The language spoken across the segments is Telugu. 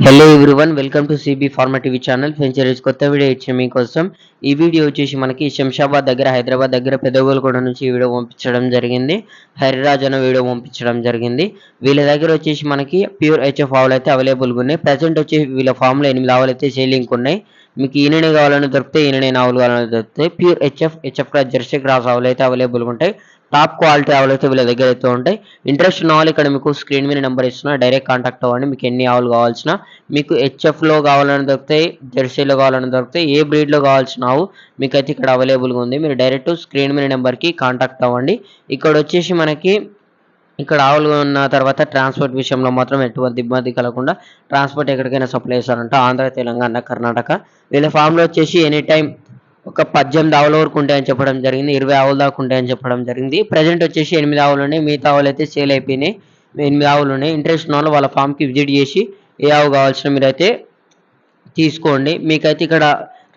Hello everyone, welcome to CB pharma TV channel. Friends, కొత్త వీడియో ఇచ్చిన మీకోసం. ఈ వీడియో వచ్చేసి మనకి శంషాబాద్ దగ్గర, హైదరాబాద్ దగ్గర పెద్దగోల్గూడ నుంచి ఈ వీడియో పంపించడం జరిగింది. హరిరాజ్ అనే వీడియో పంపించడం జరిగింది. వీళ్ళ దగ్గర వచ్చేసి మనకి ప్యూర్ హెచ్ఎఫ్ ఆవులు అయితే అవైలబుల్గా ఉన్నాయి. ప్రజెంట్ వచ్చి వీళ్ళ ఫామ్లో 8 ఆవులు అయితే సేలింగ్ ఉన్నాయి. మీకు ఈయననే కావాలని దొరికితే ఈయననే ఆవులు కావాలని దొరుకుతాయి. Pure HF cross Jersey cross ఆవులు అయితే అవైలబుల్గా ఉంటాయి. టాప్ క్వాలిటీ ఆవులు అయితే వీళ్ళ దగ్గర అయితే ఉంటాయి. ఇంట్రెస్ట్ ఉన్న వాళ్ళు ఇక్కడ మీకు స్క్రీన్ మీద నెంబర్ ఇస్తున్నా, డైరెక్ట్ కాంటాక్ట్ అవ్వండి. మీకు ఎన్ని ఆవులు కావాల్సిన, మీకు హెచ్ఎఫ్లో కావాలని దొరుకుతాయి, జెర్సీలో కావాలని దొరుకుతాయి. ఏ బ్రీడ్లో కావాల్సిన ఆవు మీకైతే ఇక్కడ అవైలబుల్గా ఉంది. మీరు డైరెక్ట్ స్క్రీన్ మీద నెంబర్కి కాంటాక్ట్ అవ్వండి. ఇక్కడ వచ్చేసి మనకి ఇక్కడ ఆవులు ఉన్న తర్వాత ట్రాన్స్పోర్ట్ విషయంలో మాత్రం ఎటువంటి ఇబ్బంది కలగకుండా ట్రాన్స్పోర్ట్ ఎక్కడికైనా సప్లై చేస్తారంట. ఆంధ్ర, తెలంగాణ, కర్ణాటక. వీళ్ళ ఫామ్లో వచ్చేసి ఎనీ టైం ఒక 18 ఆవుల వరకు ఉంటాయని చెప్పడం జరిగింది. 20 ఆవుల దాకా ఉంటాయని చెప్పడం జరిగింది. ప్రజెంట్ వచ్చేసి 8 ఆవులు ఉన్నాయి. మిగతా ఆవులు అయితే సేల్ అయిపోయినాయి. 8 ఆవులు ఉన్నాయి. ఇంట్రెస్ట్ ఉన్న వాళ్ళు వాళ్ళ ఫామ్కి విజిట్ చేసి ఏ ఆవు కావాల్సిన మీరైతే తీసుకోండి. మీకైతే ఇక్కడ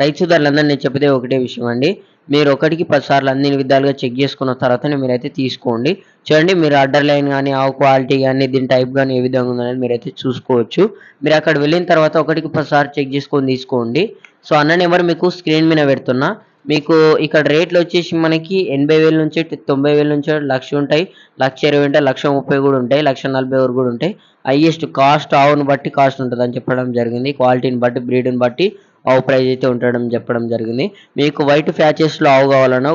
రైతు సోదరులందరూ నేను చెప్పేదే ఒకటే విషయం అండి. మీరు ఒకటికి 10 సార్లు అన్ని విధాలుగా చెక్ చేసుకున్న తర్వాతనే మీరైతే తీసుకోండి. చూడండి, మీరు అడ్డర్ లైన్ కానీ, ఆవు క్వాలిటీ కానీ, దీని టైప్ కానీ ఏ విధంగా ఉందనేది మీరైతే చూసుకోవచ్చు. మీరు అక్కడ వెళ్ళిన తర్వాత ఒకటికి 10 సార్లు చెక్ చేసుకొని తీసుకోండి. సో అన్న నెంబర్ మీకు స్క్రీన్ మీద పెడుతున్నా. మీకు ఇక్కడ రేట్లు వచ్చేసి మనకి 80,000 నుంచి 90,000 నుంచి 1,00,000 ఉంటాయి, 1,20,000 ఉంటాయి, 1,30,000 కూడా ఉంటాయి, 1,40,000 వరకు కూడా ఉంటాయి. హైయెస్ట్ కాస్ట్ ఆవును బట్టి కాస్ట్ ఉంటుందని చెప్పడం జరిగింది. క్వాలిటీని బట్టి, బ్రీడ్ని బట్టి ఆవు ప్రైజ్ అయితే ఉండడం చెప్పడం జరిగింది. మీకు వైట్ ప్యాచెస్లో ఆవు కావాలన్నా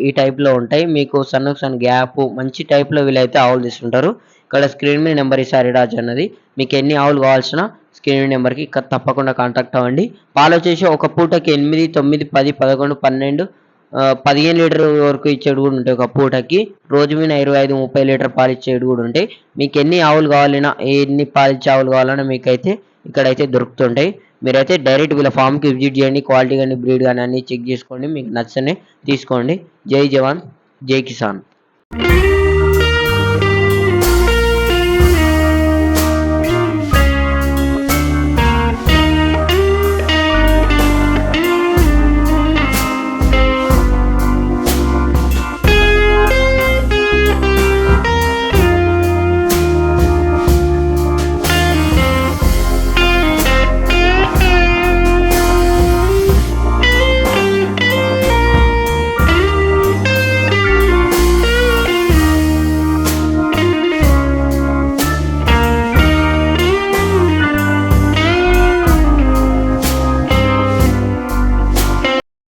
ఈ టైప్లో ఉంటాయి. మీకు సన్ గ్యాప్ మంచి టైప్లో వీళ్ళైతే ఆవులు తీసుకుంటారు. ఇక్కడ స్క్రీన్ మీద నెంబర్ ఇస్తారు రాజ్ అన్నది. మీకు ఎన్ని ఆవులు కావాల్సిన స్క్రీన్ నెంబర్కి తప్పకుండా కాంటాక్ట్ అవ్వండి. పాలు వచ్చేసి ఒక పూటకి 8, 9, 10, 11, 12, 15 లీటర్ వరకు ఇచ్చేవి కూడా ఉంటాయి. ఒక పూటకి రోజు మీద 25, 30 లీటర్ పాలు ఇచ్చేవి కూడా ఉంటాయి. మీకు ఎన్ని ఆవులు కావాలన్నా, ఎన్ని పాలు ఇచ్చే ఆవులు కావాలన్నా మీకైతే ఇక్కడైతే దొరుకుతుంటాయి. మీరైతే డైరెక్ట్ వీళ్ళ ఫామ్కి విజిట్ చేయండి. క్వాలిటీ కానీ, బ్రీడ్ కానీ అన్నీ చెక్ చేసుకోండి. మీకు నచ్చనే తీసుకోండి. జై జవాన్, జై కిసాన్.